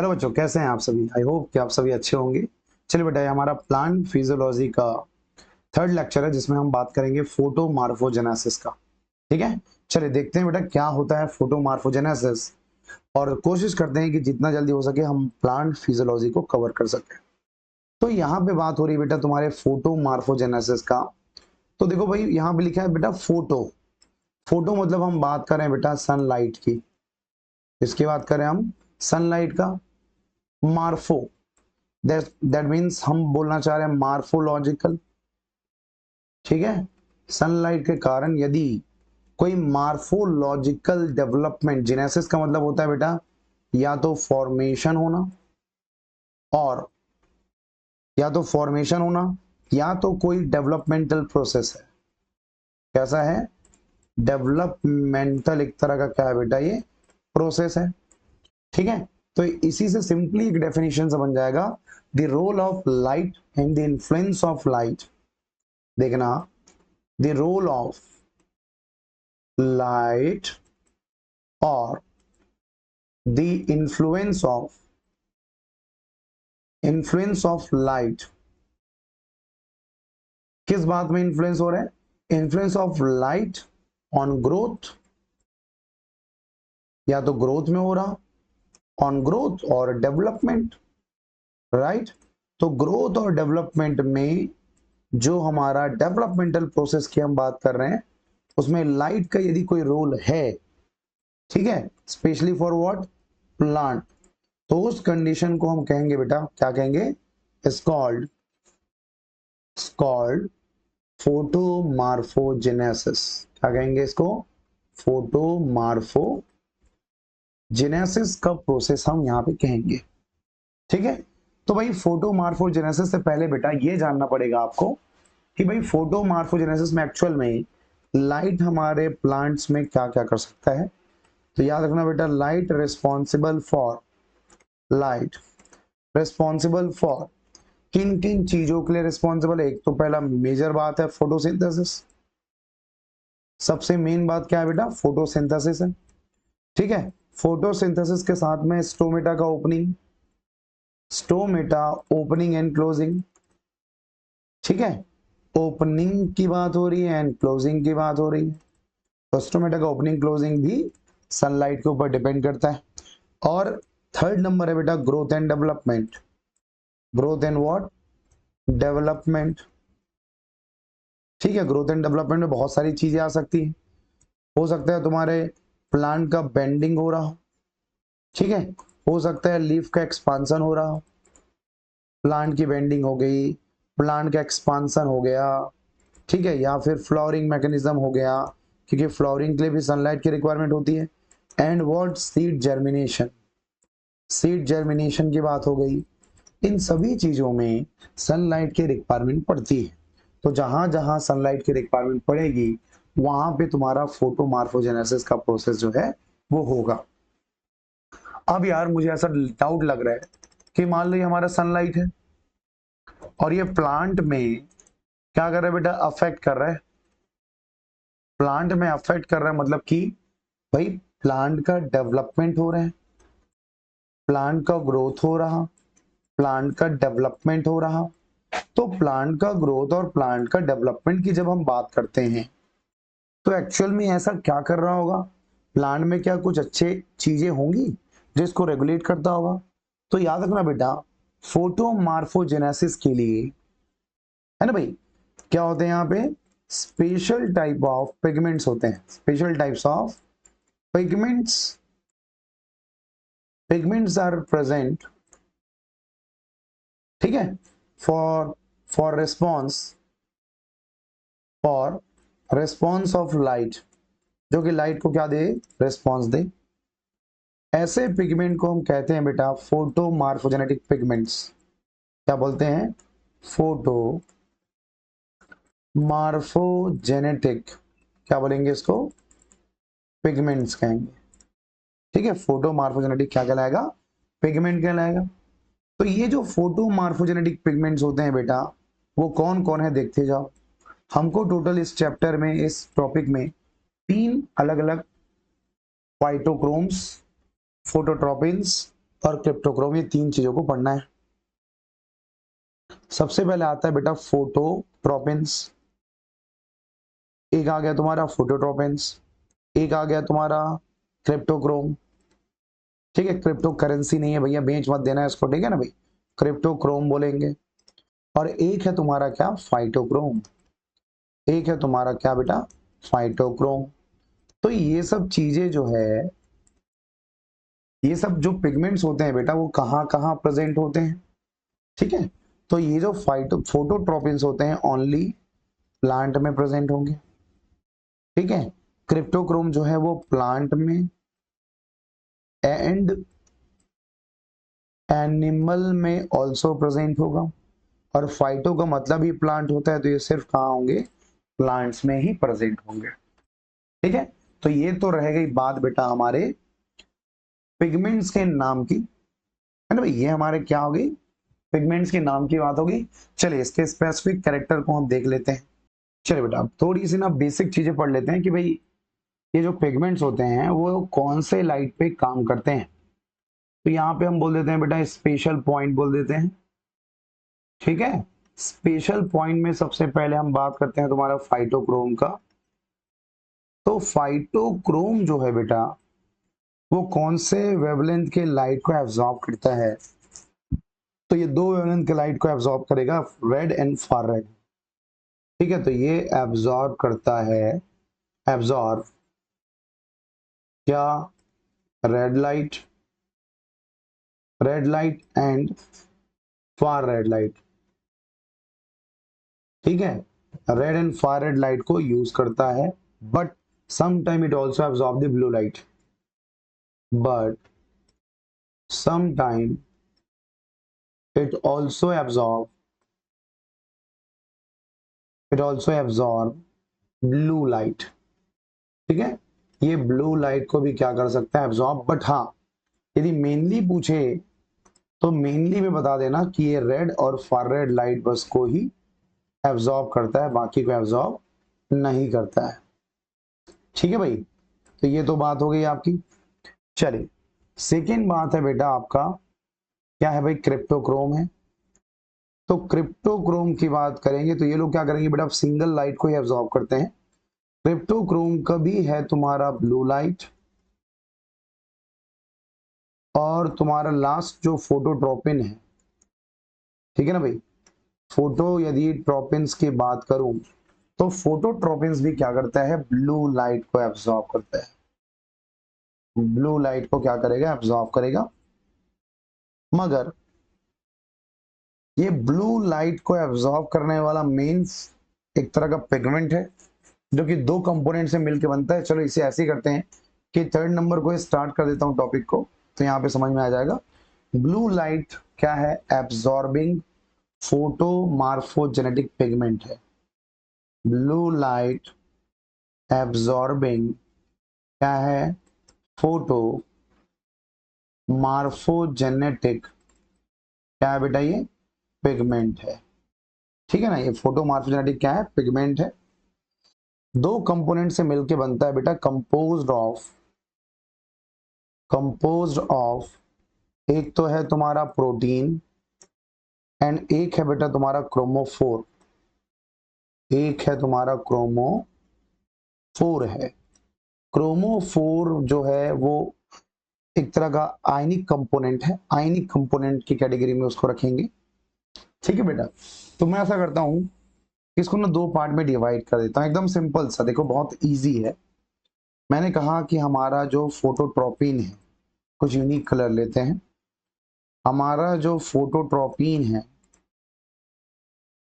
Hello बच्चों, कैसे हैं आप सभी। आई होप कि आप सभी अच्छे होंगे। चलिए बेटा, ये हमारा प्लांट फिजियोलॉजी का थर्ड लेक्चर है जिसमें हम बात करेंगे फोटोमार्फोजेनेसिस का। ठीक है, चलिए देखते हैं बेटा क्या होता है फोटोमार्फोजेनेसिस, और कोशिश करते हैं कि जितना जल्दी हो सके हम प्लांट फिजियोलॉजी को कवर कर सकें। तो यहाँ पे बात हो रही है बेटा तुम्हारे फोटोमार्फोजेनेसिस का। तो देखो भाई, यहाँ पे लिखा है बेटा फोटो। फोटो मतलब हम बात कर रहे हैं बेटा सनलाइट की। इसकी बात करें हम सनलाइट का। मार्फो, दैट मीन्स हम बोलना चाह रहे हैं मार्फोलॉजिकल। ठीक है, सनलाइट के कारण यदि कोई मार्फोलॉजिकल डेवलपमेंट, जेनेसिस का मतलब होता है बेटा या तो फॉर्मेशन होना, और या तो फॉर्मेशन होना या तो कोई डेवलपमेंटल प्रोसेस है। कैसा है? डेवलपमेंटल एक तरह का क्या है बेटा, ये प्रोसेस है। ठीक है, तो इसी से सिंपली एक डेफिनेशन से बन जाएगा, the role of light and the influence of light. देखना, the role of light or the influence of light। किस बात में इन्फ्लुएंस हो रहा है? Influence of light on growth, या तो ग्रोथ में हो रहा, ऑन ग्रोथ और डेवलपमेंट। राइट, तो ग्रोथ और डेवलपमेंट में जो हमारा डेवलपमेंटल प्रोसेस की हम बात कर रहे हैं, उसमें लाइट का यदि कोई रोल है, ठीक है, स्पेशली फॉर व्हाट, प्लांट, तो उस कंडीशन को हम कहेंगे बेटा, क्या कहेंगे? Is called photomorphogenesis. क्या कहेंगे इसको? फोटोमार्फोजेनेसिस का प्रोसेस हम यहाँ पे कहेंगे। ठीक है, तो भाई फोटोमार्फोजेनेसिस से पहले बेटा ये जानना पड़ेगा आपको कि भाई फोटोमार्फोजेनेसिस में एक्चुअल में लाइट हमारे प्लांट्स में क्या क्या कर सकता है। तो याद रखना बेटा, लाइट रिस्पॉन्सिबल फॉर किन किन चीजों के लिए रिस्पॉन्सिबल है। एक तो पहला मेजर बात है फोटोसिंथेसिस। सबसे मेन बात क्या है बेटा? फोटोसिंथेसिस है। ठीक है, फोटोसिंथेसिस के साथ में स्टोमेटा ओपनिंग एंड क्लोजिंग। ठीक है, ओपनिंग की बात हो रही है एंड क्लोजिंग की बात हो रही है, तो स्टोमेटा का ओपनिंग क्लोजिंग भी सनलाइट के ऊपर डिपेंड करता है। और थर्ड नंबर है बेटा growth and development. Growth and what? Development. ठीक है, ग्रोथ एंड डेवलपमेंट में बहुत सारी चीजें आ सकती हैं। हो सकता है तुम्हारे प्लांट का बेंडिंग हो रहा हो। ठीक है, हो सकता है लीफ का एक्सपांसन हो रहा हो। प्लांट की बेंडिंग हो गई, प्लांट का एक्सपांसन हो गया। ठीक है, या फिर फ्लावरिंग मैकेनिज्म हो गया, क्योंकि फ्लावरिंग के लिए भी सनलाइट की रिक्वायरमेंट होती है। And what? सीड जर्मिनेशन की बात हो गई। इन सभी चीजों में सनलाइट की रिक्वायरमेंट पड़ती है। तो जहां जहां सनलाइट की रिक्वायरमेंट पड़ेगी, वहां पे तुम्हारा फोटोमार्फोजेनेसिस का प्रोसेस जो है वो होगा। अब यार मुझे ऐसा डाउट लग रहा है कि मान लो ये हमारा सनलाइट है और ये प्लांट में क्या कर रहा है बेटा? अफेक्ट कर रहा है। प्लांट में अफेक्ट कर रहा है मतलब कि भाई प्लांट का डेवलपमेंट हो रहा है, प्लांट का ग्रोथ हो रहा, प्लांट का डेवलपमेंट हो रहा। तो प्लांट का ग्रोथ और प्लांट का डेवलपमेंट की जब हम बात करते हैं, तो एक्चुअल में ऐसा क्या कर रहा होगा? प्लांट में क्या कुछ अच्छे चीजें होंगी जो इसको रेगुलेट करता होगा? तो याद रखना बेटा, फोटोमार्फोजेनेसिस के लिए, है ना भाई, क्या होते हैं यहाँ पे? स्पेशल टाइप ऑफ पिगमेंट्स होते हैं। Special types of pigments pigments are present. ठीक है, for for response for response of light, जो कि लाइट को क्या दे? रिस्पॉन्स दे। ऐसे पिगमेंट को हम कहते हैं बेटा फोटोमार्फोजेनेटिक पिगमेंट्स। क्या बोलते हैं? फोटो मार्फोजेनेटिक। क्या बोलेंगे इसको? पिगमेंट्स कहेंगे। ठीक है, फोटो मार्फोजेनेटिक क्या कहलाएगा? पिगमेंट कहलाएगा। तो ये जो फोटो मार्फोजेनेटिक पिगमेंट्स होते हैं बेटा, वो कौन कौन है देखते जाओ। हमको टोटल इस चैप्टर में, इस टॉपिक में, तीन अलग अलग फाइटोक्रोम्स, फोटोट्रोपिन्स और क्रिप्टोक्रोम, ये तीन चीजों को पढ़ना है। सबसे पहले आता है बेटा फोटोट्रोपिन्स, एक आ गया तुम्हारा फोटोट्रोपिन्स, एक आ गया तुम्हारा क्रिप्टोक्रोम। ठीक है, क्रिप्टो करेंसी नहीं है भैया, बेच मत देना इसको, ठीक है ना भाई, क्रिप्टोक्रोम बोलेंगे। और एक है तुम्हारा क्या, फाइटोक्रोम, एक है तुम्हारा क्या बेटा, फाइटोक्रोम। तो ये सब चीजें जो है, ये सब जो पिगमेंट्स होते हैं बेटा, वो कहाँ कहाँ प्रेजेंट होते हैं, ठीक है। तो ये जो फोटोट्रोपिन्स होते हैं ओनली प्लांट में प्रेजेंट होंगे, ठीक है। क्रिप्टोक्रोम जो है वो प्लांट में एंड एनिमल में ऑल्सो प्रेजेंट होगा। और फाइटो का मतलब ही प्लांट होता है, तो ये सिर्फ कहाँ होंगे, प्लांट्स में ही प्रेजेंट होंगे, ठीक है। तो ये तो रह गई बात बेटा हमारे पिगमेंट्स के नाम की, है ना भाई, ये हमारे क्या हो गई, पिगमेंट्स के नाम की बात होगी। चलिए इसके स्पेसिफिक कैरेक्टर को हम देख लेते हैं। चलिए बेटा अब थोड़ी सी ना बेसिक चीजें पढ़ लेते हैं कि भाई ये जो पिगमेंट्स होते हैं वो कौन से लाइट पे काम करते हैं। तो यहाँ पे हम बोल देते हैं बेटा स्पेशल पॉइंट बोल देते हैं, ठीक है। स्पेशल पॉइंट में सबसे पहले हम बात करते हैं तुम्हारा फाइटोक्रोम का। तो फाइटोक्रोम जो है बेटा वो कौन से वेवलेंथ के लाइट को एब्जॉर्ब करता है। तो ये दो वेवलेंथ के लाइट को एब्जॉर्ब करेगा, रेड एंड फार रेड, ठीक है। तो ये एब्जॉर्ब करता है, एब्जॉर्ब क्या, red light and far red light, ठीक है। Red and far red light को यूज करता है, but sometime it also absorb the blue light, but sometime it also absorb, blue light, ठीक है। ये ब्लू लाइट को भी क्या कर सकता है, एब्जॉर्ब। बट हाँ, यदि मेनली पूछे तो मेनली में बता देना कि ये रेड और फार रेड लाइट बस को ही एब्जॉर्ब करता है, बाकी को एब्जॉर्ब नहीं करता है, ठीक है भाई। तो ये तो बात हो गई आपकी। चलिए सेकेंड बात है बेटा आपका क्या है भाई, क्रिप्टोक्रोम है। तो क्रिप्टोक्रोम की बात करेंगे तो ये लोग क्या करेंगे बेटा, सिंगल लाइट को ही एब्जॉर्ब करते हैं। क्रिप्टोक्रोम का भी है तुम्हारा ब्लू लाइट, और तुम्हारा लास्ट जो फोटोट्रोपिन है, ठीक है ना भाई। फोटो यदि ट्रोपिन्स की बात करूं तो फोटोट्रोपिन्स भी क्या करता है, ब्लू लाइट को एब्जॉर्ब करता है, ब्लू लाइट को क्या करेगा, एब्जॉर्ब करेगा। मगर ये ब्लू लाइट को एब्जॉर्ब करने वाला मेन एक तरह का पिगमेंट है जो कि दो कंपोनेंट से मिलकर बनता है। चलो इसे ऐसे ही करते हैं कि थर्ड नंबर को स्टार्ट कर देता हूं टॉपिक को, तो यहाँ पे समझ में आ जाएगा। ब्लू लाइट क्या है, एब्जॉर्बिंग फोटो मार्फोजेनेटिक पिगमेंट है। ब्लू लाइट एब्जॉर्बिंग क्या है, फोटो मार्फोजेनेटिक क्या है बेटा, ये पिगमेंट है, ठीक है ना। ये फोटो मार्फोजेनेटिक क्या है, पिगमेंट है। दो कंपोनेंट से मिलके बनता है बेटा, कंपोज्ड ऑफ एक तो है तुम्हारा प्रोटीन एंड एक है बेटा तुम्हारा क्रोमोफोर, एक है तुम्हारा क्रोमोफोर है। क्रोमोफोर जो है वो एक तरह का आयनिक कंपोनेंट है, आयनिक कंपोनेंट की कैटेगरी में उसको रखेंगे, ठीक है बेटा। तो मैं ऐसा करता हूं, इसको ना दो पार्ट में डिवाइड कर देता हूं, एकदम सिंपल सा, देखो बहुत इजी है। मैंने कहा कि हमारा जो फोटोट्रोपिन है, कुछ यूनिक कलर लेते हैं। हमारा जो फोटोट्रोपिन है,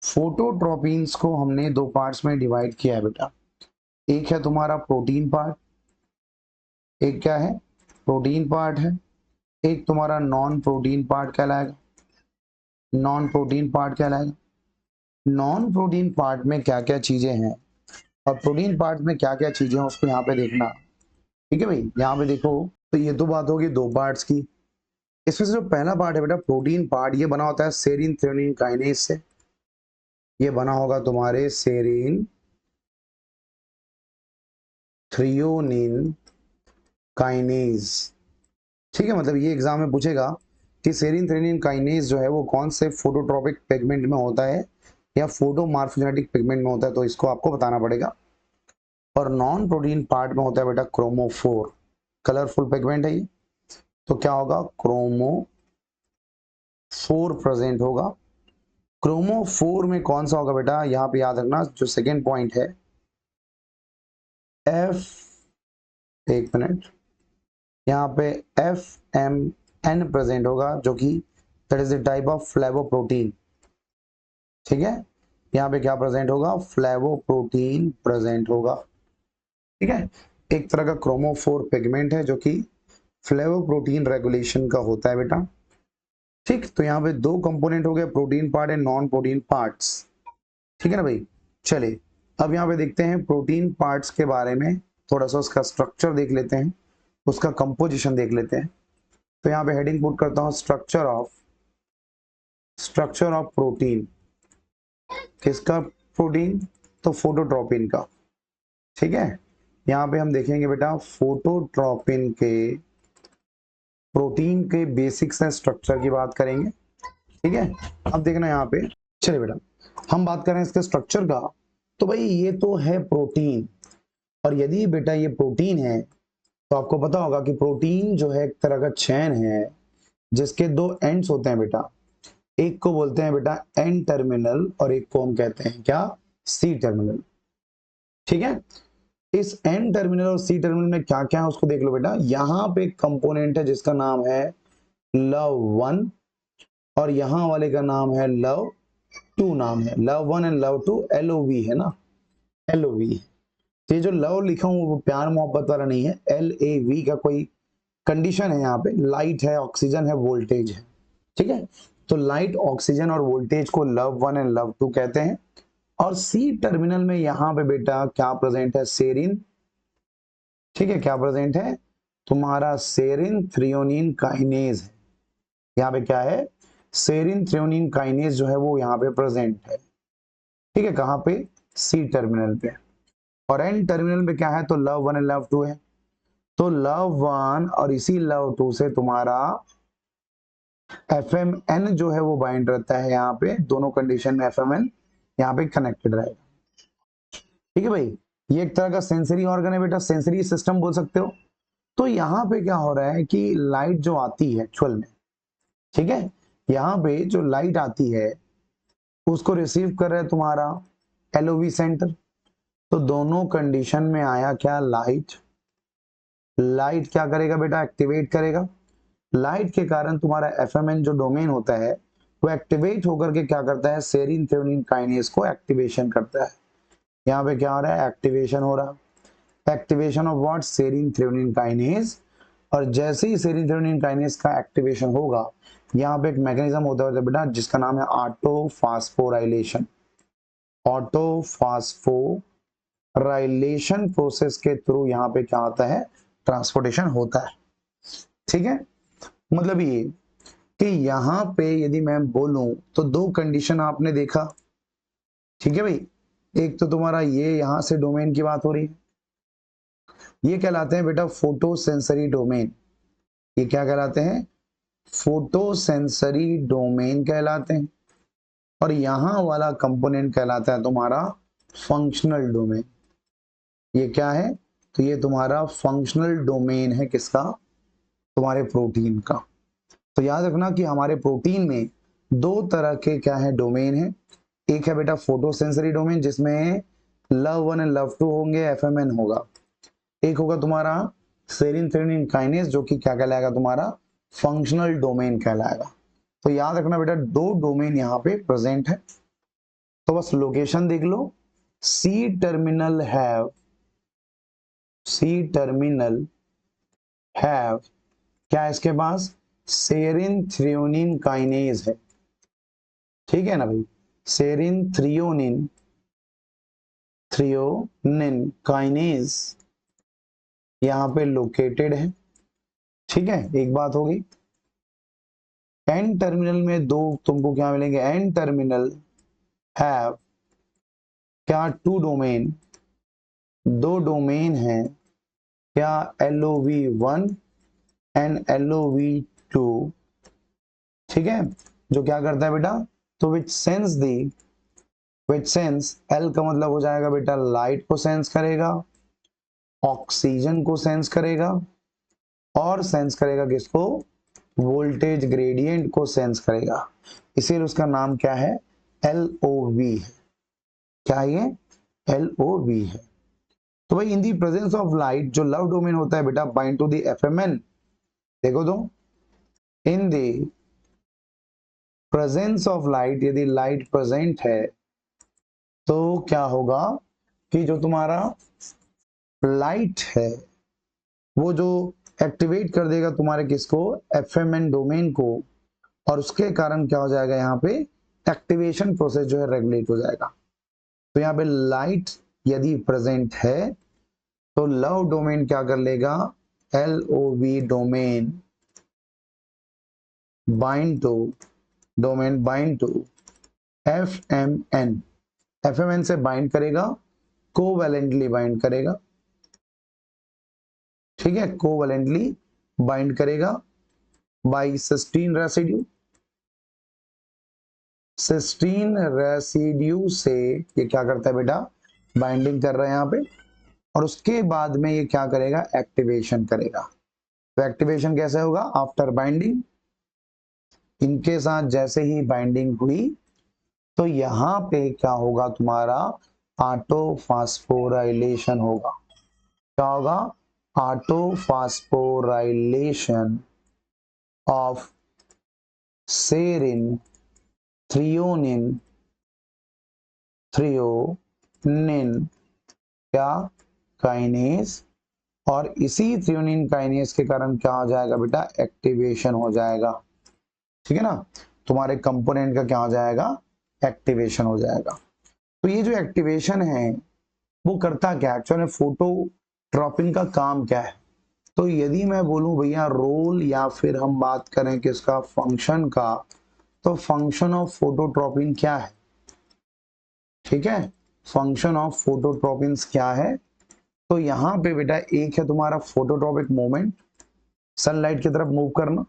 फोटोट्रोपिन्स को हमने दो पार्ट्स में डिवाइड किया है बेटा। एक है तुम्हारा प्रोटीन पार्ट, एक क्या है, प्रोटीन पार्ट है। एक तुम्हारा नॉन प्रोटीन पार्ट कहलाएगा, नॉन प्रोटीन पार्ट कहलाएगा। नॉन प्रोटीन पार्ट में क्या क्या चीजें हैं और प्रोटीन पार्ट में क्या क्या चीजें हैं उसको यहाँ पे देखना, ठीक है भाई। यहाँ पे देखो, तो ये तो बात होगी दो पार्ट्स की। इसमें से जो पहला पार्ट है बेटा प्रोटीन पार्ट, ये बना होता है सेरीन थ्रेओनिन काइनेज से। ये बना होगा तुम्हारे सेरीन थ्रियोनिन काइनेज, ठीक है। मतलब ये एग्जाम में पूछेगा कि सेरिन थ्रेनिन काइनेज जो है वो कौन से फोटोट्रॉपिक पिगमेंट में होता है या फोटोमार्फोजेनेटिक पिगमेंट में होता है, तो इसको आपको बताना पड़ेगा। और नॉन प्रोटीन पार्ट में होता है बेटा क्रोमोफोर, कलरफुल पिगमेंट है ये, तो क्या होगा, क्रोमोफोर प्रेजेंट होगा। क्रोमोफोर में कौन सा होगा बेटा, यहाँ पे याद रखना जो सेकेंड पॉइंट है, एफ, एक मिनट, यहाँ पे FMN प्रेजेंट होगा, जो कि that is the type of flavoprotein. ठीक है, यहाँ पे क्या प्रेजेंट होगा, फ्लेवोप्रोटीन प्रेजेंट होगा। ठीक है, एक तरह का क्रोमोफोर पिगमेंट है जो कि फ्लेवोप्रोटीन रेगुलेशन का होता है बेटा। ठीक, तो यहाँ पे दो कंपोनेंट हो गए, protein part and non protein parts. ठीक है ना भाई, चलिए अब यहाँ पे देखते हैं प्रोटीन पार्ट्स के बारे में, थोड़ा सा उसका स्ट्रक्चर देख लेते हैं, उसका कंपोजिशन देख लेते हैं। तो यहाँ पे हेडिंग पुट करता हूँ, स्ट्रक्चर ऑफ प्रोटीन। किसका प्रोटीन, तो फोटोट्रोपिन का। ठीक है, यहाँ पे हम देखेंगे बेटा फोटोट्रोपिन के प्रोटीन के बेसिक्स एंड स्ट्रक्चर की बात करेंगे। ठीक है, अब देखना यहाँ पे, चलिए बेटा हम बात करें इसके स्ट्रक्चर का। तो भाई ये तो है प्रोटीन, और यदि बेटा ये प्रोटीन है तो आपको पता होगा कि प्रोटीन जो है एक तरह का चेन है जिसके दो एंड्स होते हैं बेटा, एक को बोलते हैं बेटा एन टर्मिनल और एक को हम कहते हैं क्या, सी टर्मिनल। ठीक है, इस एन टर्मिनल और सी टर्मिनल में क्या क्या है उसको देख लो बेटा। यहां पे एक कंपोनेंट है जिसका नाम है लव वन, और यहां वाले का नाम है लव टू, नाम है LOV one and LOV two, LOV है ना, LOV। तो ये जो लव लिखा हूं वो प्यार मोहब्बत वाला नहीं है, LAV का कोई कंडीशन है, यहाँ पे लाइट है, ऑक्सीजन है, वोल्टेज है। ठीक है, तो लाइट, ऑक्सीजन और वोल्टेज को LOV one and LOV two कहते हैं। और सी टर्मिनल में यहाँ पे बेटा क्या प्रेजेंट है, सेरिन। ठीक है, क्या प्रेजेंट है, तुम्हारा सेरिन थ्रियोनिन काइनेज है। यहाँ पे क्या है, सेरिन थ्रियोनिन काइनेज जो है वो यहाँ पे प्रेजेंट है। ठीक है, कहाँ पे, सी टर्मिनल पे। और एन टर्मिनल में क्या है, तो LOV one and LOV two है। तो लव वन और इसी लव टू से तुम्हारा FMN जो है वो बाइंड रहता है, यहाँ पे दोनों कंडीशन में FMN यहाँ पे कनेक्टेड रहेगा। ठीक है भाई, ये एक तरह का सेंसरी ऑर्गन है बेटा, सेंसरी सिस्टम बोल सकते हो। तो यहाँ पे क्या हो रहा है कि लाइट जो आती है एक्चुअल में, ठीक है, यहाँ पे जो लाइट आती है उसको रिसीव कर रहा है तुम्हारा LOV सेंटर। तो दोनों कंडीशन में आया क्या, लाइट, लाइट क्या करेगा बेटा, एक्टिवेट करेगा। लाइट के कारण तुम्हारा FMN जो डोमेन होता है वो एक्टिवेट होकर के क्या करता है, सेरिन थ्रेओनिन काइनेज को एक्टिवेशन करता है। यहाँ पे क्या हो रहा है, एक्टिवेशन हो रहा है, activation of what, serine threonine kinase. और जैसे ही सेरिन थ्रेओनिन काइनेज का एक्टिवेशन होगा, यहाँ पे एक मैकेनिज्म होता है बेटा जिसका नाम है ऑटोफॉस्फोराइलेशन। ऑटोफॉस्फोराइलेशन प्रोसेस के थ्रू यहाँ पे क्या होता है, ट्रांसपोर्टेशन होता है। ठीक है, मतलब ये कि यहाँ पे यदि मैं बोलूं तो दो कंडीशन आपने देखा। ठीक है भाई, एक तो तुम्हारा ये यहां से डोमेन की बात हो रही है, ये कहलाते हैं बेटा फोटो सेंसरी डोमेन। ये क्या कहलाते हैं, फोटो सेंसरी डोमेन कहलाते हैं। और यहां वाला कंपोनेंट कहलाता है तुम्हारा फंक्शनल डोमेन। ये क्या है, तो ये तुम्हारा फंक्शनल डोमेन है, किसका, तुम्हारे प्रोटीन का। तो याद रखना कि हमारे प्रोटीन में दो तरह के क्या है, डोमेन है। एक है बेटा फोटो सेंसरी डोमेन जिसमें LOV one and LOV two होंगे, FMN होगा। एक होगा तुम्हारा सेरिन थ्रेओनिन काइनेज जो कि क्या कहलाएगा, तुम्हारा फंक्शनल डोमेन कहलाएगा। तो याद रखना बेटा दो डोमेन यहाँ पे प्रेजेंट है, तो बस लोकेशन देख लो। सी टर्मिनल हैव क्या है इसके पास, सेरिन थ्रेओनिन काइनेज है। ठीक है ना भाई, सेरिन थ्रियोनिन काइनेज यहाँ पे लोकेटेड है। ठीक है, एक बात होगी। एन टर्मिनल में दो तुमको क्या मिलेंगे, एन टर्मिनल हैव क्या, टू डोमेन, दो डोमेन है क्या, LOV1 एंड LOV2। ठीक है, जो क्या करता है बेटा, तो विच सेंस, एल का मतलब हो जाएगा बेटा लाइट को सेंस करेगा, ऑक्सीजन को सेंस करेगा, और सेंस करेगा किसको, वोल्टेज ग्रेडियंट को सेंस करेगा। इसीलिए उसका नाम क्या है, LOV है। क्या है ये, LOV है। तो भाई इन दी प्रेजेंस ऑफ लाइट, जो लव डोमेन होता है बेटा, बाइंड टू दी FMN। देखो तो, इन दी प्रेजेंस ऑफ लाइट, यदि लाइट प्रेजेंट है तो क्या होगा कि जो तुम्हारा लाइट है वो जो एक्टिवेट कर देगा तुम्हारे किसको, FMN डोमेन को, और उसके कारण क्या हो जाएगा, यहाँ पे एक्टिवेशन प्रोसेस जो है रेगुलेट हो जाएगा। तो यहाँ पे लाइट यदि प्रेजेंट है तो लव डोमेन क्या कर लेगा, LOV domain bind to FMN से बाइंड करेगा, कोवैलेंटली बाइंड करेगा। ठीक है, कोवैलेंटली बाइंड करेगा by cysteine residue. Cysteine residue से ये क्या करता है बेटा, बाइंडिंग कर रहा है यहाँ पे, और उसके बाद में ये क्या करेगा, एक्टिवेशन करेगा। तो एक्टिवेशन कैसे होगा, आफ्टर बाइंडिंग, इनके साथ जैसे ही बाइंडिंग हुई तो यहाँ पे क्या होगा, तुम्हारा ऑटोफॉस्फोराइलेशन होगा। क्या होगा, ऑटोफॉस्फोराइलेशन ऑफ सेरिन, थ्रियोनिन, क्या, काइनेज, और इसी थ्रियोनिन काइनेज के कारण क्या हो जाएगा बेटा, एक्टिवेशन हो जाएगा। ठीक है ना, तुम्हारे कंपोनेंट का क्या हो जाएगा, एक्टिवेशन हो जाएगा। तो ये जो एक्टिवेशन है वो करता क्या, एक्चुअली फोटोट्रॉपिन का काम क्या है। तो यदि मैं बोलूं भैया रोल, या फिर हम बात करें किसका, फंक्शन का, तो फंक्शन ऑफ फोटोट्रॉपिन क्या है, ठीक है, फंक्शन ऑफ फोटोट्रॉपिन क्या है। तो यहाँ पे बेटा एक है तुम्हारा फोटोट्रॉपिक मोमेंट, सनलाइट की तरफ मूव करना,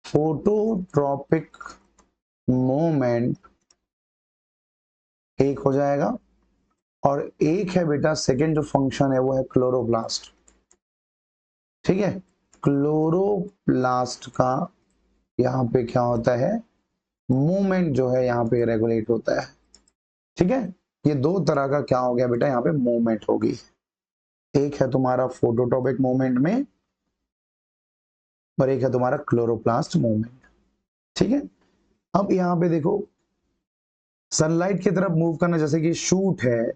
फोटोट्रॉपिक मोमेंट एक हो जाएगा, और एक है बेटा सेकेंड जो फंक्शन है वो है क्लोरोप्लास्ट। ठीक है, क्लोरोप्लास्ट का यहाँ पे क्या होता है, मूवमेंट जो है यहाँ पे रेगुलेट होता है। ठीक है, ये दो तरह का क्या हो गया बेटा, यहाँ पे मूवमेंट होगी, एक है तुम्हारा फोटोट्रॉपिक मूवमेंट में, और एक है तुम्हारा क्लोरोप्लास्ट मूवमेंट। ठीक है, अब यहाँ पे देखो सनलाइट की तरफ मूव करना, जैसे कि शूट है,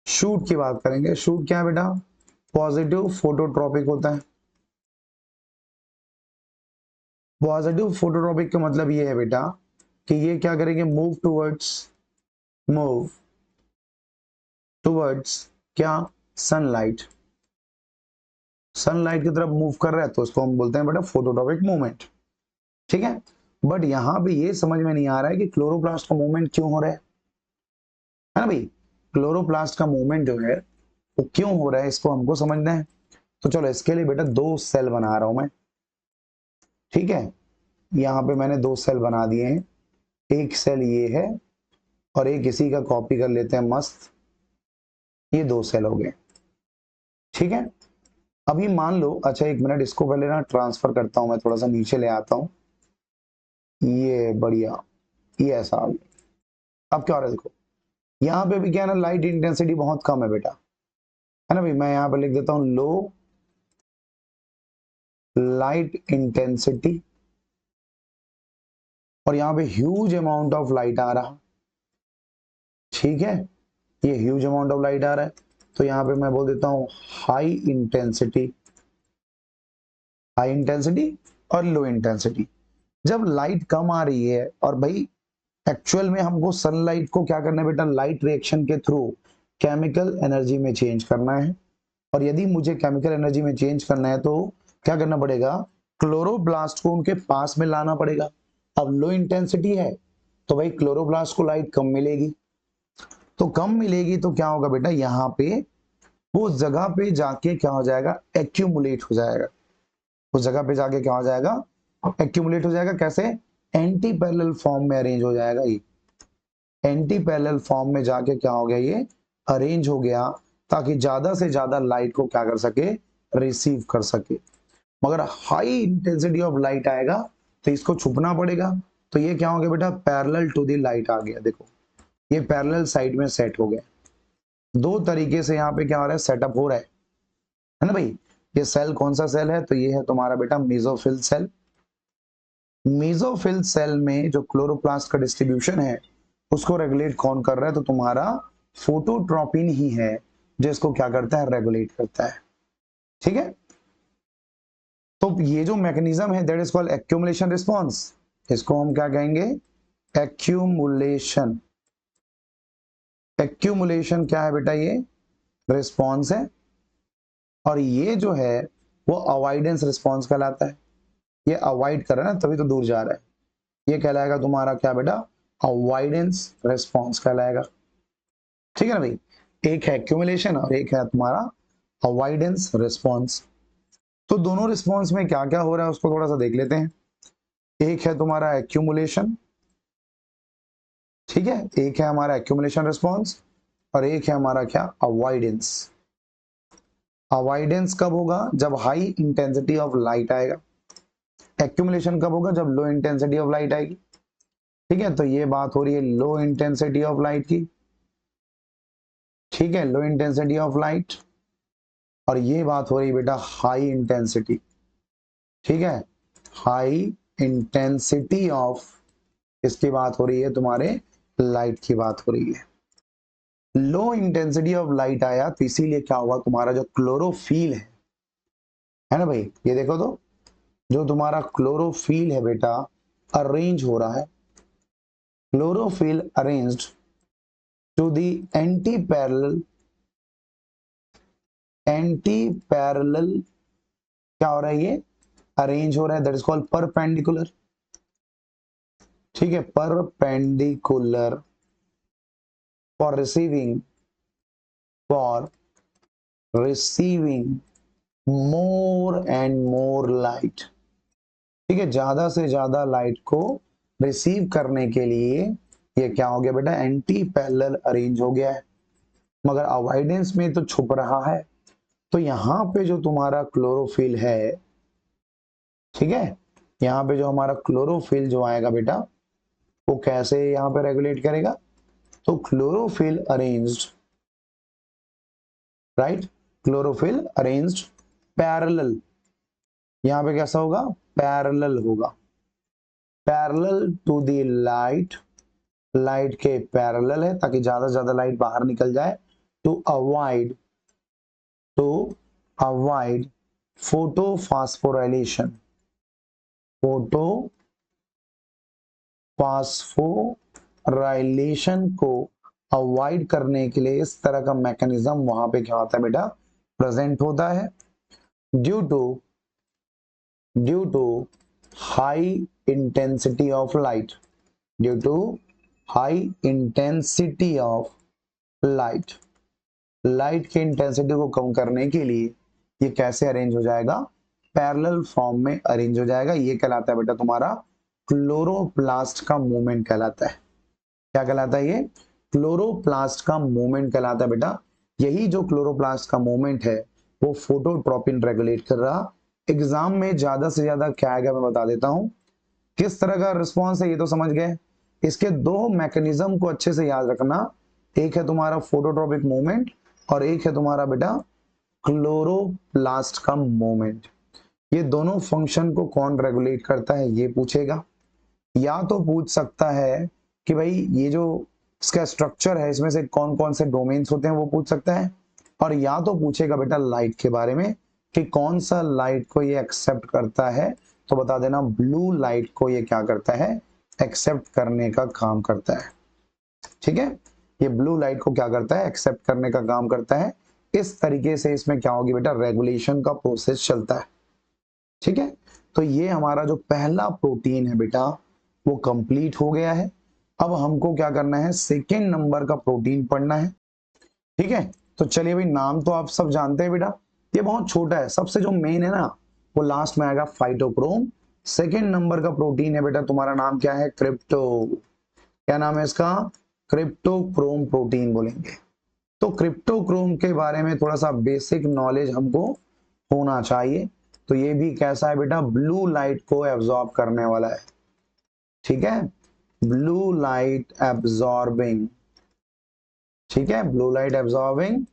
शूट की बात करेंगे, शूट क्या है बेटा, पॉजिटिव फोटोट्रॉपिक होता है। पॉजिटिव फोटोट्रॉपिक का मतलब ये है बेटा कि ये क्या करेंगे, मूव टुवर्ड्स क्या, सनलाइट, सनलाइट की तरफ मूव कर रहा है तो उसको हम बोलते हैं बेटा फोटोट्रॉपिक मूवमेंट। ठीक है, बट यहां पे ये समझ में नहीं आ रहा है कि क्लोरोप्लास्ट का मूवमेंट क्यों हो रहा है ना भाई, क्लोरोप्लास्ट का मूवमेंट जो है वो क्यों हो रहा है, इसको हमको समझना है। तो चलो इसके लिए बेटा दो सेल बना रहा हूं मैं। ठीक है, यहाँ पे मैंने दो सेल बना दिए हैं, एक सेल ये है और एक इसी का कॉपी कर लेते हैं, मस्त, ये दो सेल हो गए। ठीक है, अभी मान लो, अच्छा एक मिनट, इसको पहले ना ट्रांसफर करता हूं मैं, थोड़ा सा नीचे ले आता हूं, ये बढ़िया, ये ऐसा आ गया। अब क्या हो रहा है देखो, यहाँ पे भी क्या है ना, लाइट इंटेंसिटी बहुत कम है बेटा, है ना भाई, मैं यहाँ पे लिख देता हूं लो लाइट इंटेंसिटी, और यहाँ पे ह्यूज अमाउंट ऑफ लाइट आ रहा। ठीक है, ये ह्यूज अमाउंट ऑफ लाइट आ रहा है, तो यहाँ पे मैं बोल देता हूं हाई इंटेंसिटी, हाई इंटेंसिटी और लो इंटेंसिटी। जब लाइट कम आ रही है, और भाई एक्चुअल में हमको सनलाइट को क्या करना है बेटा, लाइट रिएक्शन के थ्रू केमिकल एनर्जी में चेंज करना है, और यदि मुझे केमिकल एनर्जी में चेंज करना है तो क्या करना पड़ेगा, क्लोरोप्लास्ट को उनके पास में लाना पड़ेगा। अब लो इंटेंसिटी है तो भाई क्लोरोप्लास्ट को लाइट कम मिलेगी, तो कम मिलेगी तो क्या होगा बेटा, यहाँ पे वो जगह पे जाके क्या हो जाएगा, एक्यूमुलेट हो जाएगा, उस जगह पे जाके क्या हो जाएगा, एक्यूमुलेट हो जाएगा कैसे, एंटी पैरेलल फॉर्म में अरेंज हो जाएगा। ये एंटी पैरेलल फॉर्म में जाके क्या हो गया, ये अरेंज हो गया, ताकि ज्यादा से ज्यादा लाइट को क्या कर सके, रिसीव कर सके। मगर हाई इंटेंसिटी ऑफ लाइट आएगा तो इसको छुपना पड़ेगा। तो ये क्या हो गया बेटा, पैरेलल टू द लाइट आ गया। देखो ये पैरेलल साइड में सेट हो गया। दो तरीके से यहाँ पे क्या हो रहा है, सेटअप हो रहा है ना भाई। ये सेल कौन सा सेल है, तो ये है तुम्हारा बेटा मेसोफिल सेल। मेसोफिल सेल में जो क्लोरोप्लास्ट का डिस्ट्रीब्यूशन है उसको रेगुलेट कौन कर रहा है, तो तुम्हारा फोटोट्रोपिन ही है जो इसको क्या करता है, रेगुलेट करता है। ठीक है, तो ये जो मैकेनिज्म है that is called accumulation response. इसको हम क्या कहेंगे, एक्यूमुलेशन। एक्यूमुलेशन क्या है बेटा, ये रिस्पॉन्स है। और ये जो है वो अवॉइडेंस रिस्पॉन्स कहलाता है। ये अवॉइड कर रहा है ना, तभी तो दूर जा रहा है। ये कहलाएगा तुम्हारा क्या बेटा, अवॉइडेंस रिस्पॉन्स कहलाएगा। ठीक है ना भाई, एक है एक्यूमुलेशन और एक है तुम्हारा अवॉइडेंस रिस्पॉन्स। तो दोनों रिस्पॉन्स में क्या क्या हो रहा है उसको थोड़ा सा देख लेते हैं। एक है तुम्हारा एक्यूमुलेशन, ठीक है, एक है हमारा एक्यूमुलेशन रिस्पॉन्स और एक है हमारा क्या, अवॉइडेंस। अवॉइडेंस कब होगा, जब हाई इंटेंसिटी ऑफ लाइट आएगा। एक्यूमुलेशन कब होगा, जब लो इंटेंसिटी ऑफ लाइट आएगी। ठीक है, तो ये बात हो रही है लो इंटेंसिटी ऑफ लाइट की। ठीक है, लो इंटेंसिटी ऑफ लाइट। और ये बात हो रही है बेटा हाई इंटेंसिटी। ठीक है, हाई इंटेंसिटी ऑफ, इसकी बात हो रही है तुम्हारे लाइट की बात हो रही है। लो इंटेंसिटी ऑफ लाइट आया तो इसीलिए क्या हुआ, तुम्हारा जो क्लोरोफिल है ना भाई, ये देखो तो जो तुम्हारा क्लोरोफिल है बेटा अरेंज हो रहा है। Chlorophyll arranged to the anti parallel क्या हो रहा है, ये अरेंज हो रहा है, दैट इज कॉल्ड परपेंडिकुलर। ठीक है, perpendicular for receiving more and more light. ठीक है, ज्यादा से ज्यादा लाइट को रिसीव करने के लिए ये क्या हो गया बेटा, एंटी पैरेलल अरेंज हो गया है। मगर अवॉइडेंस में तो छुप रहा है। तो यहाँ पे जो तुम्हारा क्लोरोफिल है, ठीक है, यहाँ पे जो हमारा क्लोरोफिल जो आएगा बेटा वो कैसे यहाँ पे रेगुलेट करेगा, तो chlorophyll arranged, right, chlorophyll arranged parallel. यहाँ पे कैसा होगा, पैरेलल होगा, parallel to the light. Light के पैरेलल है ताकि ज्यादा से ज्यादा लाइट बाहर निकल जाए। To avoid photophosphorylation. फोटोफॉस्फोराइलेशन को अवॉइड करने के लिए इस तरह का मैकेनिज्म वहां पे क्या होता है बेटा, प्रेजेंट होता है। Due to high intensity of light, due to high intensity of light. Light की इंटेंसिटी को कम करने के लिए ये कैसे अरेंज हो जाएगा, पैरेलल फॉर्म में अरेंज हो जाएगा। ये कहलाता है बेटा तुम्हारा क्लोरोप्लास्ट का मूवमेंट कहलाता है। क्या कहलाता है ये, क्लोरोप्लास्ट का मूवमेंट कहलाता है बेटा। यही जो क्लोरोप्लास्ट का मूवमेंट है वो फोटोट्रोपिन रेगुलेट कर रहा। एग्जाम में ज्यादा से ज्यादा क्या आएगा मैं बता देता हूं। किस तरह का रिस्पॉन्स है ये तो समझ गए। इसके दो मैकेनिज्म को अच्छे से याद रखना, एक है तुम्हारा फोटोट्रोपिक मूवमेंट और एक है तुम्हारा बेटा क्लोरोप्लास्ट का मूवमेंट। ये दोनों फंक्शन को कौन रेगुलेट करता है ये पूछेगा। या तो पूछ सकता है कि भाई ये जो इसका स्ट्रक्चर है इसमें से कौन कौन से डोमेन्स होते हैं वो पूछ सकता है। और या तो पूछेगा बेटा लाइट के बारे में कि कौन सा लाइट को ये एक्सेप्ट करता है, तो बता देना ब्लू लाइट को ये क्या करता है, एक्सेप्ट करने का काम करता है। ठीक है, ये ब्लू लाइट को क्या करता है, एक्सेप्ट करने का काम करता है। इस तरीके से इसमें क्या होगी बेटा, रेगुलेशन का प्रोसेस चलता है। ठीक है, तो ये हमारा जो पहला प्रोटीन है बेटा वो कंप्लीट हो गया है। अब हमको क्या करना है, सेकेंड नंबर का प्रोटीन पढ़ना है। ठीक है, तो चलिए भाई, नाम तो आप सब जानते हैं बेटा, ये बहुत छोटा है। सबसे जो मेन है ना वो लास्ट में आएगा फाइटोक्रोम। सेकेंड नंबर का प्रोटीन है बेटा तुम्हारा, नाम क्या है, क्रिप्टो, क्या नाम है इसका, क्रिप्टोक्रोम प्रोटीन बोलेंगे। तो क्रिप्टोक्रोम के बारे में थोड़ा सा बेसिक नॉलेज हमको होना चाहिए। तो ये भी कैसा है बेटा, ब्लू लाइट को एब्जॉर्ब करने वाला है, ठीक है, ब्लू लाइट एब्जॉर्बिंग, ठीक है, blue light absorbing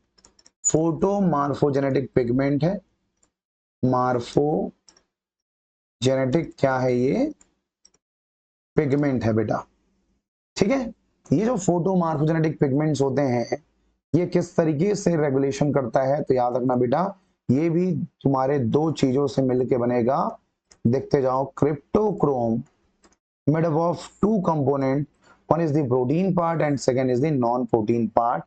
photo morphogenetic pigment है, मार्फोजेनेटिक क्या है ये, पिगमेंट है बेटा, ठीक है। ये जो फोटो मार्फोजेनेटिक पिगमेंट्स होते हैं, ये किस तरीके से रेगुलेशन करता है, तो याद रखना बेटा, ये भी तुम्हारे दो चीजों से मिलके बनेगा, देखते जाओ, cryptochrome made up of two component, one is the protein part and second is the non protein part.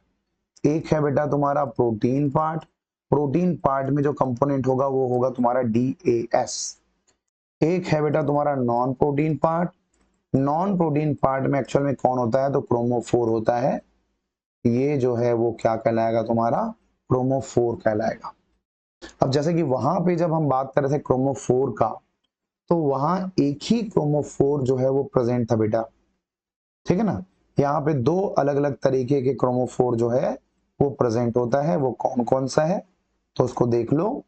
एक है बेटा तुम्हारा प्रोटीन पार्ट, प्रोटीन पार्ट में जो कंपोनेंट होगा वो होगा तुम्हारा DAS। एक है बेटा तुम्हारा non protein part, non protein part में एक्चुअल में कौन होता है, तो क्रोमोफोर होता है, ये जो है वो क्या कहलाएगा तुम्हारा, क्रोमोफोर कहलाएगा। अब जैसे कि वहां पे जब हम बात कर रहे थे क्रोमोफोर का, तो वहां एक ही क्रोमोफोर जो है वो प्रेजेंट था बेटा, ठीक है ना। यहाँ पे दो अलग अलग तरीके के क्रोमोफोर जो है वो प्रेजेंट होता है, वो कौन कौन सा है, तो उसको देख लो।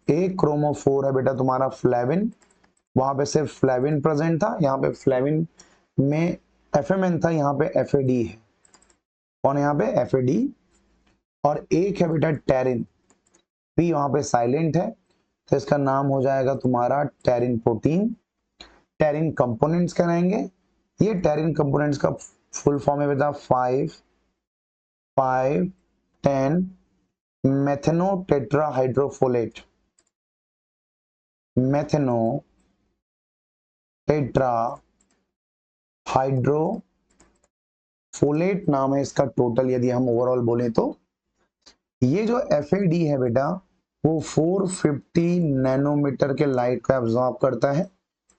एक क्रोमोफोर है बेटा तुम्हारा फ्लेविन, वहां पे सिर्फ फ्लेविन प्रेजेंट था, यहाँ पे फ्लेविन में FMN था, यहाँ पे FAD है, कौन है यहाँ पे, FAD। और एक है बेटा टेरिन, P वहां पे साइलेंट है, तो इसका नाम हो जाएगा तुम्हारा टेरिन प्रोटीन। टेरिन कंपोनेंट्स कहलाएंगे, ये टेरिन कंपोनेंट्स का फुल फॉर्म है बेटा 5,5,10 मेथेनो टेट्राहाइड्रोफोलेट, मेथेनो टेट्रा हाइड्रोफोलेट नाम है इसका टोटल, यदि हम ओवरऑल बोले तो। ये जो FAD है बेटा वो 450 नैनोमीटर के लाइट को एब्जॉर्ब करता है,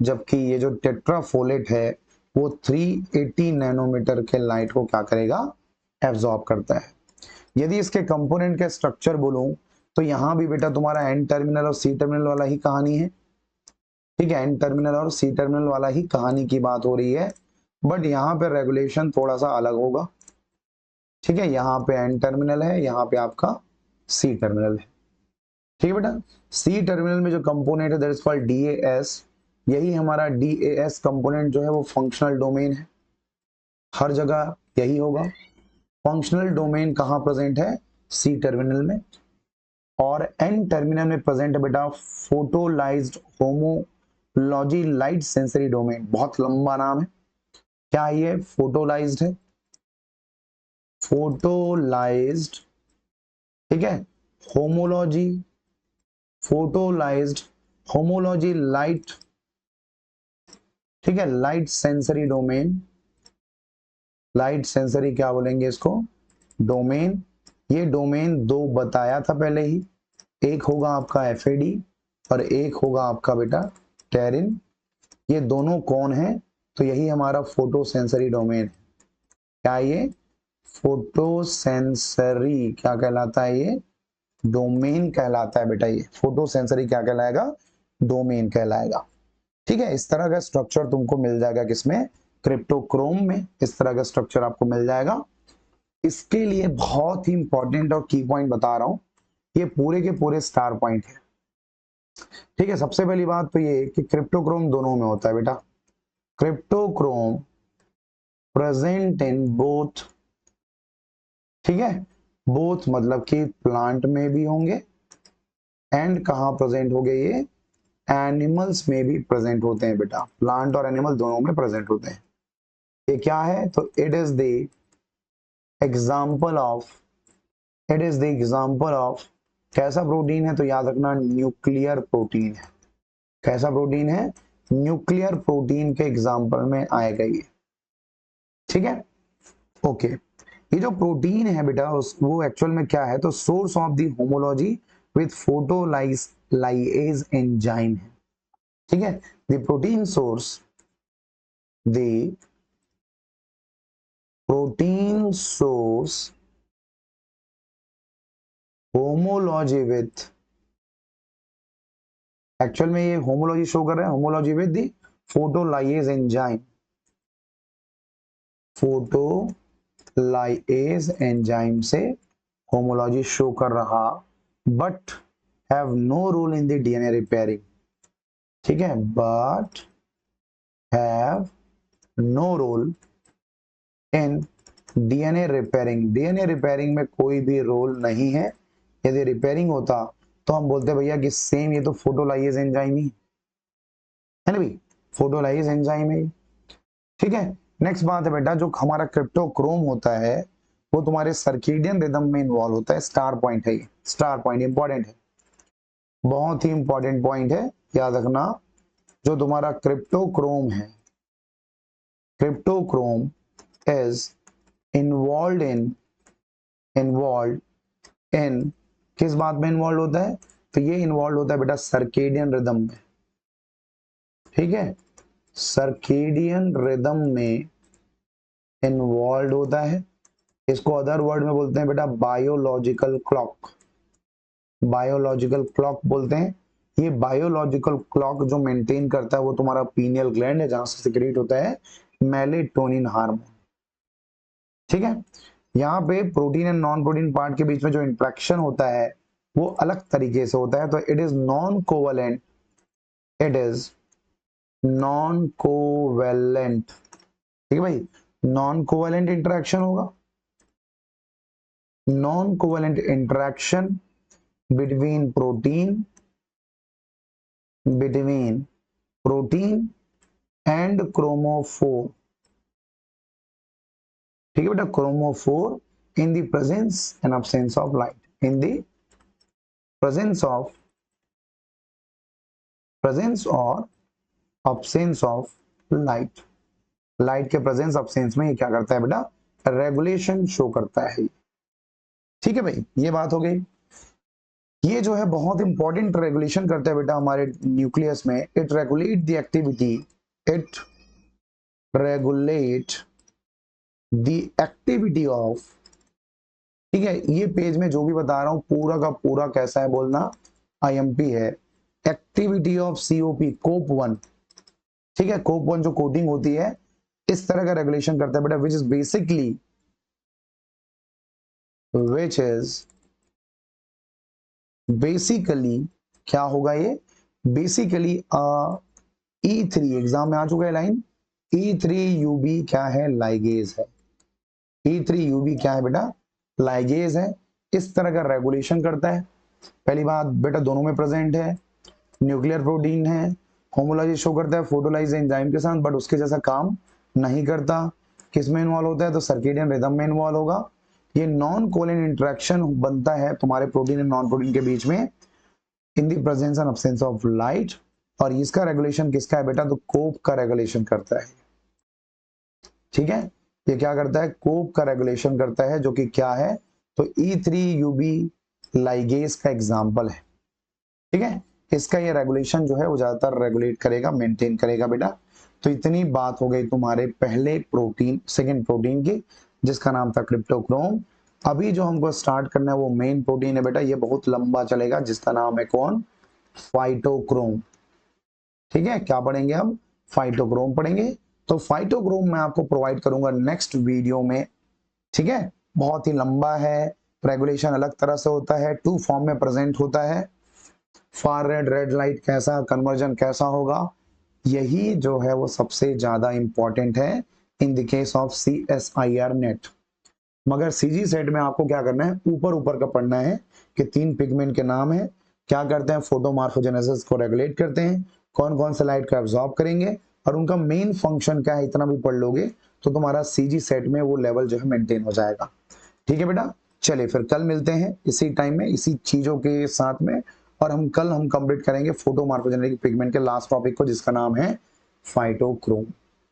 जबकि ये जो टेट्राफोलेट है वो 380 नैनोमीटर के लाइट को क्या करेगा, एब्जॉर्ब करता है। यदि इसके कंपोनेंट के स्ट्रक्चर बोलूं, तो यहां भी बेटा तुम्हारा N टर्मिनल और C टर्मिनल वाला ही कहानी है, ठीक है, N टर्मिनल और C टर्मिनल वाला ही कहानी की बात हो रही है, बट यहाँ पे रेगुलेशन थोड़ा सा अलग होगा, ठीक है। यहाँ पे N टर्मिनल है, यहाँ पे आपका C टर्मिनल है, ठीक है बेटा। C टर्मिनल में जो कंपोनेंट है दैट इज कॉल्ड DAS, यही हमारा DAS कंपोनेंट जो है वो फंक्शनल डोमेन है, हर जगह यही होगा। फंक्शनल डोमेन कहाँ प्रेजेंट है, C टर्मिनल में। और N टर्मिनल में प्रेजेंट है बेटा फोटोलाइज्ड होमोलॉजी लाइट सेंसरी डोमेन, बहुत लंबा नाम है, क्या ये फोटोलाइज्ड है, फोटोलाइज्ड, ठीक है, होमोलॉजी, फोटोलाइज्ड होमोलॉजी लाइट, ठीक है, light sensory domain, light sensory क्या बोलेंगे इसको, डोमेन। ये डोमेन दो बताया था पहले ही, एक होगा आपका FAD और एक होगा आपका बेटा टेरिन। ये दोनों कौन है, तो यही हमारा फोटो सेंसरी डोमेन है, क्या ये फोटो सेंसरी क्या कहलाता है, ये डोमेन कहलाता है बेटा, ये फोटो सेंसरी क्या कहलाएगा, डोमेन कहलाएगा, ठीक है। इस तरह का स्ट्रक्चर तुमको मिल जाएगा किसमें, क्रिप्टोक्रोम में, इस तरह का स्ट्रक्चर आपको मिल जाएगा। इसके लिए बहुत ही इंपॉर्टेंट और की पॉइंट बता रहा हूं, ये पूरे के पूरे स्टार पॉइंट है, ठीक है। सबसे पहली बात तो ये कि क्रिप्टोक्रोम दोनों में होता है बेटा, क्रिप्टोक्रोम प्रेजेंट इन बोथ, ठीक है, बोथ मतलब कि प्लांट में भी होंगे, एंड कहां प्रेजेंट हो गए ये, एनिमल्स में भी प्रेजेंट होते हैं बेटा, प्लांट और एनिमल दोनों में प्रेजेंट होते हैं। ये क्या है, तो it is the example of, it is the example of, कैसा प्रोटीन है, तो याद रखना न्यूक्लियर प्रोटीन है, कैसा प्रोटीन है, न्यूक्लियर प्रोटीन के एग्जाम्पल में आएगा ये, ठीक है, ओके। ये जो प्रोटीन है बेटा वो एक्चुअल में क्या है, तो source of the homology with photolyase enzyme है, ठीक है, the protein source, the protein source homology with actual में ये होमोलॉजी शो कर रहा है, homology with the photolyase enzyme, photolyase enzyme से होमोलॉजी शो कर रहा, but have no role in the DNA repairing, ठीक है, but have no role in DNA repairing, DNA repairing में कोई भी रोल नहीं है। यदि रिपेयरिंग होता तो हम बोलते भैया कि सेम ये तो फोटोलाइएज एंजाइम ही है ना भाई, फोटोलाइएज एंजाइम है, ठीक है। नेक्स्ट बात है बेटा, जो हमारा क्रिप्टोक्रोम होता है वो तुम्हारे सर्केडियन रिदम में इन्वॉल्व होता है, स्टार पॉइंट है ये, स्टार पॉइंट इंपॉर्टेंट है, बहुत ही इंपॉर्टेंट पॉइंट है, याद रखना। जो तुम्हारा क्रिप्टोक्रोम है, क्रिप्टोक्रोम इज इन्वॉल्व इन किस बात में इन्वॉल्व होता है, तो ये इन्वॉल्व होता है बेटा सर्केडियन रिदम में, ठीक है, सर्केडियन रिदम में इन्वॉल्व होता है। इसको अदर वर्ड में बोलते हैं बेटा बायोलॉजिकल क्लॉक, बायोलॉजिकल क्लॉक बोलते हैं। ये बायोलॉजिकल क्लॉक जो मेंटेन करता है वो तुम्हारा पीनियल ग्लैंड है, जहां से सिक्रेट होता है मेलेटोनिन हार्मोन, ठीक है। यहाँ पे protein and non protein part के बीच में जो इंटरेक्शन होता है वो अलग तरीके से होता है, तो it is non covalent, it is non covalent, ठीक है भाई, नॉन कोवेलेंट इंटरेक्शन होगा, non covalent interaction between protein and chromophore, ठीक है बेटा, chromophore in the presence and absence of light, in the presence और absence ऑफ लाइट, लाइट के presence absence में ये क्या करता है बेटा, रेगुलेशन शो करता है, ठीक है भाई, ये बात हो गई। ये जो है बहुत इंपॉर्टेंट रेगुलेशन करता है बेटा हमारे न्यूक्लियस में, it regulate the activity, it regulate the activity of, ठीक है, ये पेज में जो भी बता रहा हूं पूरा का पूरा कैसा है बोलना, आईएमपी है, एक्टिविटी ऑफ सीओपी कोप 1, ठीक है, कोप 1 जो कोटिंग होती है इस तरह का रेगुलेशन करता है बेटा, विच इज बेसिकली क्या होगा ये, बेसिकली E3 एग्जाम में आ चुका है लाइन, E3UB क्या है, लाइगेज है, E3UB क्या है बेटा, लाइगेज है, इस तरह का रेगुलेशन करता है। पहली बात बेटा दोनों में प्रेजेंट है, न्यूक्लियर प्रोटीन है, होमोलॉजी शो करता है फोटोलाइज एंजाइम के साथ, बट उसके जैसा काम नहीं करता। किस में इन्वॉल्व होता है, तो सर्केडियन रिदम में इन्वॉल्व होगा। ये नॉन कोवेलेंट इंटरेक्शन बनता है तुम्हारे प्रोटीन एंड नॉन प्रोटीन के बीच में in the presence and absence of light, और इसका रेगुलेशन किसका है बेटा, तो कोप का रेगुलेशन करता है, ठीक है, ये क्या करता है, कोप का रेगुलेशन करता है, जो कि क्या है, तो E3UB लाइगेज का एग्जाम्पल है, ठीक है, इसका ये रेगुलेशन जो है वो ज्यादातर रेगुलेट करेगा, मेंटेन करेगा बेटा। तो इतनी बात हो गई तुम्हारे पहले प्रोटीन, सेकंड प्रोटीन की, जिसका नाम था क्रिप्टोक्रोम। अभी जो हमको स्टार्ट करना है वो मेन प्रोटीन है बेटा, ये बहुत लंबा चलेगा, जिसका नाम है कौन, फाइटोक्रोम, ठीक है, क्या पढ़ेंगे हम, फाइटोक्रोम पढ़ेंगे। तो फाइटोक्रोम मैं आपको प्रोवाइड करूंगा नेक्स्ट वीडियो में, ठीक है, बहुत ही लंबा है, रेगुलेशन अलग तरह से होता है, 2 फॉर्म में प्रेजेंट होता है, फार रेड लाइट कैसा, कन्वर्जन कैसा होगा, यही जो है वो सबसे ज्यादा इंपॉर्टेंट है in the case of CSIR net. मगर सीजी सेट में आपको क्या करना है, ऊपर ऊपर का पढ़ना है कि 3 पिगमेंट के नाम है, क्या करते हैं, फोटोमार्फोजेनेसिस को रेगुलेट करते हैं, कौन कौन सा लाइट को एब्जॉर्ब करेंगे, और उनका मेन फंक्शन क्या है, इतना भी पढ़ लोगे तो तुम्हारा सीजी सेट में वो लेवल जो है मेंटेन हो जाएगा, ठीक है बेटा। चलिए फिर कल मिलते हैं इसी टाइम में इसी चीजों के साथ में, और कल हम कंप्लीट करेंगे फोटोमार्फोजेनेटिक पिगमेंट के लास्ट टॉपिक को, जिसका नाम है फाइटोक्रोम।